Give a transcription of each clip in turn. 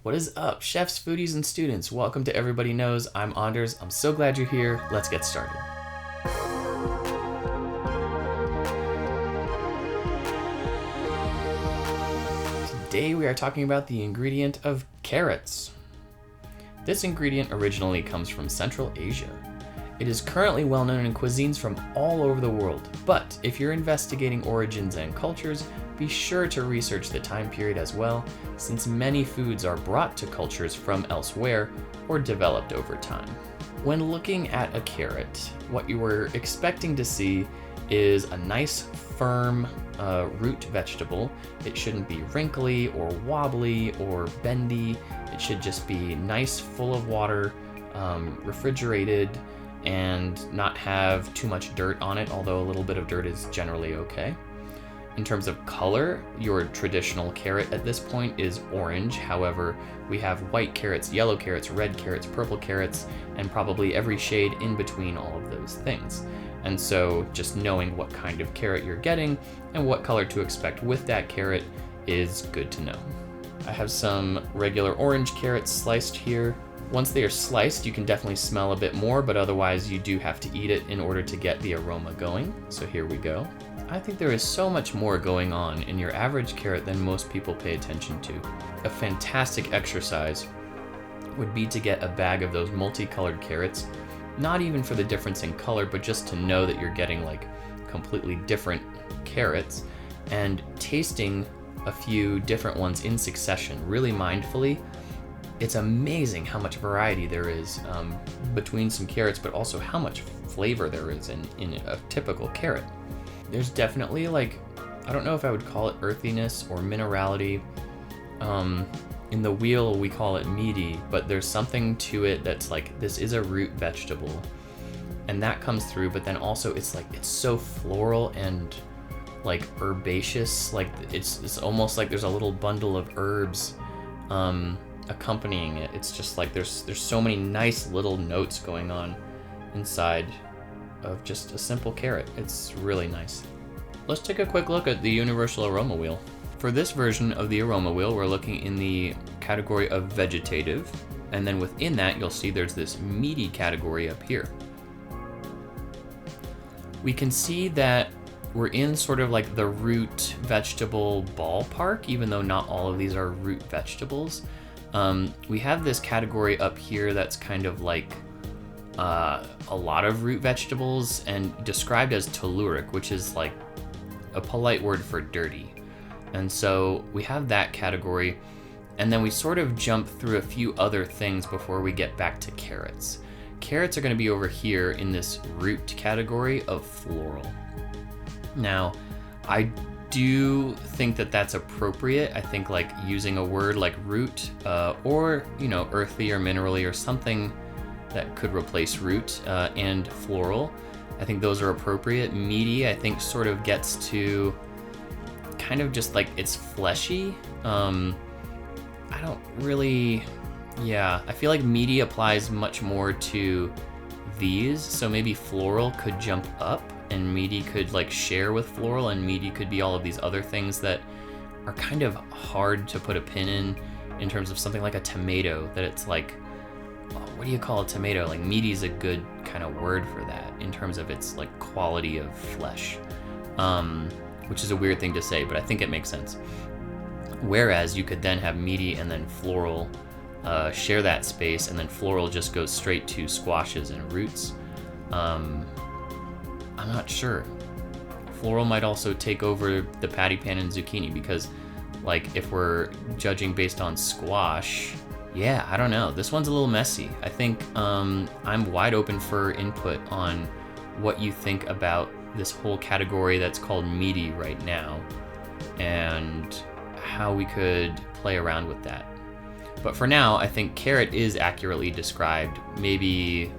What is up, chefs, foodies, and students? Welcome to Everybody Knows. I'm Anders. I'm so glad you're here. Let's get started. Today we are talking about the ingredient of carrots. This ingredient originally comes from Central Asia. It is currently well known in cuisines from all over the world, but if you're investigating origins and cultures, be sure to research the time period as well, since many foods are brought to cultures from elsewhere or developed over time. When looking at a carrot, what you were expecting to see is a nice, firm root vegetable. It shouldn't be wrinkly or wobbly or bendy. It should just be nice, full of water, refrigerated, and not have too much dirt on it, although a little bit of dirt is generally okay. In terms of color, your traditional carrot at this point is orange. However, we have white carrots, yellow carrots, red carrots, purple carrots, and probably every shade in between all of those things. And so just knowing what kind of carrot you're getting and what color to expect with that carrot is good to know. I have some regular orange carrots sliced here. Once they are sliced, you can definitely smell a bit more, but otherwise you do have to eat it in order to get the aroma going. So here we go. I think there is so much more going on in your average carrot than most people pay attention to. A fantastic exercise would be to get a bag of those multicolored carrots, not even for the difference in color, but just to know that you're getting like completely different carrots, and tasting a few different ones in succession, really mindfully. It's amazing how much variety there is between some carrots, but also how much flavor there is in a typical carrot. There's definitely like, I don't know if I would call it earthiness or minerality. In the wheel, we call it meaty, but there's something to it that's like, this is a root vegetable, and that comes through, but then also it's like, it's so floral and like herbaceous, like it's almost like there's a little bundle of herbs accompanying it. It's just like there's so many nice little notes going on inside of just a simple carrot. It's really nice. Let's take a quick look at the universal aroma wheel. For this version of the aroma wheel, we're looking in the category of vegetative, and then within that you'll see there's this meaty category up here. We can see that we're in sort of like the root vegetable ballpark, even though not all of these are root vegetables. We have this category up here that's kind of like a lot of root vegetables and described as telluric, which is like a polite word for dirty. And so we have that category, and then we sort of jump through a few other things before we get back to carrots. Carrots are going to be over here in this root category of floral. Now, I do think that that's appropriate. I think like using a word like root or, earthy or minerally or something that could replace root and floral, I think those are appropriate. Meaty, I think, sort of gets to kind of just like it's fleshy. I feel like meaty applies much more to these, so maybe floral could jump up and meaty could like share with floral, and meaty could be all of these other things that are kind of hard to put a pin in terms of something like a tomato, that it's like, what do you call a tomato? Like meaty is a good kind of word for that in terms of its like quality of flesh, which is a weird thing to say, but I think it makes sense. Whereas you could then have meaty and then floral share that space, and then floral just goes straight to squashes and roots. I'm not sure. Floral might also take over the patty pan and zucchini, because like if we're judging based on squash, yeah, I don't know. This one's a little messy. I think I'm wide open for input on what you think about this whole category that's called meaty right now, and how we could play around with that. But for now, I think carrot is accurately described, maybe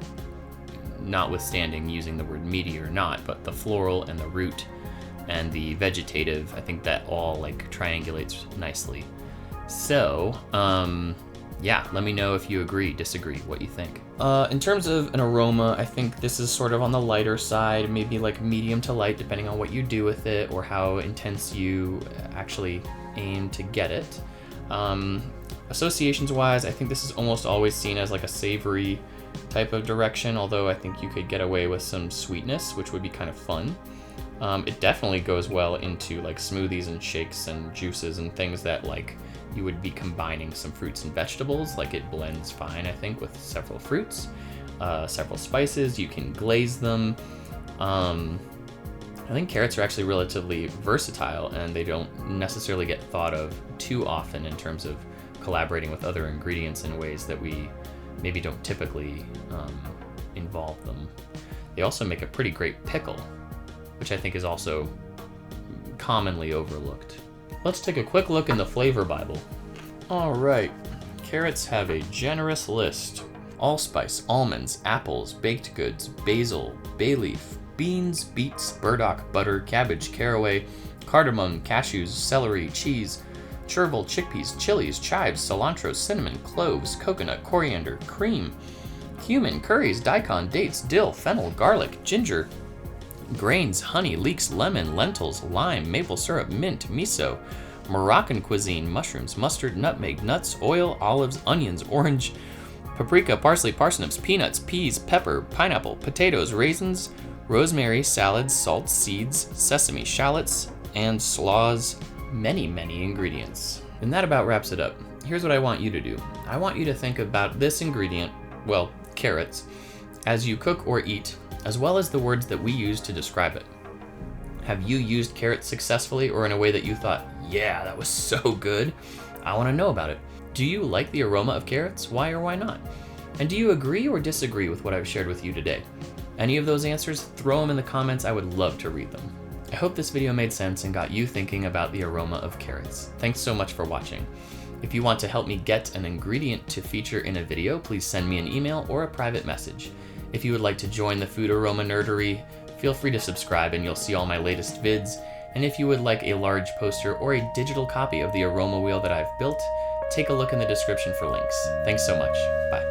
notwithstanding using the word meaty or not, but the floral and the root and the vegetative, I think that all like triangulates nicely. So, let me know if you agree, disagree, what you think. In terms of an aroma, I think this is sort of on the lighter side, maybe like medium to light, depending on what you do with it or how intense you actually aim to get it. Associations wise, I think this is almost always seen as like a savory type of direction, although I think you could get away with some sweetness, which would be kind of fun. It definitely goes well into like smoothies and shakes and juices and things that like you would be combining some fruits and vegetables. Like it blends fine, I think, with several fruits, several spices. You can glaze them. I think carrots are actually relatively versatile, and they don't necessarily get thought of too often in terms of collaborating with other ingredients in ways that we maybe don't typically involve them. They also make a pretty great pickle, which I think is also commonly overlooked. Let's take a quick look in the flavor Bible. All right, carrots have a generous list. Allspice, almonds, apples, baked goods, basil, bay leaf, beans, beets, burdock, butter, cabbage, caraway, cardamom, cashews, celery, cheese, chervil, chickpeas, chilies, chives, cilantro, cinnamon, cloves, coconut, coriander, cream, cumin, curries, daikon, dates, dill, fennel, garlic, ginger, grains, honey, leeks, lemon, lentils, lime, maple syrup, mint, miso, Moroccan cuisine, mushrooms, mustard, nutmeg, nuts, oil, olives, onions, orange, paprika, parsley, parsnips, peanuts, peas, pepper, pineapple, potatoes, raisins, rosemary, salads, salt, seeds, sesame, shallots, and slaws. Many ingredients. And that about wraps it up. Here's what I want you to do. I want you to think about this ingredient, well, carrots, as you cook or eat, as well as the words that we use to describe it. Have you used carrots successfully or in a way that you thought, yeah, that was so good? I want to know about it. Do you like the aroma of carrots? Why or why not? And do you agree or disagree with what I've shared with you today? Any of those answers, throw them in the comments. I would love to read them. I hope this video made sense and got you thinking about the aroma of carrots. Thanks so much for watching. If you want to help me get an ingredient to feature in a video, please send me an email or a private message. If you would like to join the food aroma nerdery, feel free to subscribe and you'll see all my latest vids. And if you would like a large poster or a digital copy of the aroma wheel that I've built, take a look in the description for links. Thanks so much. Bye.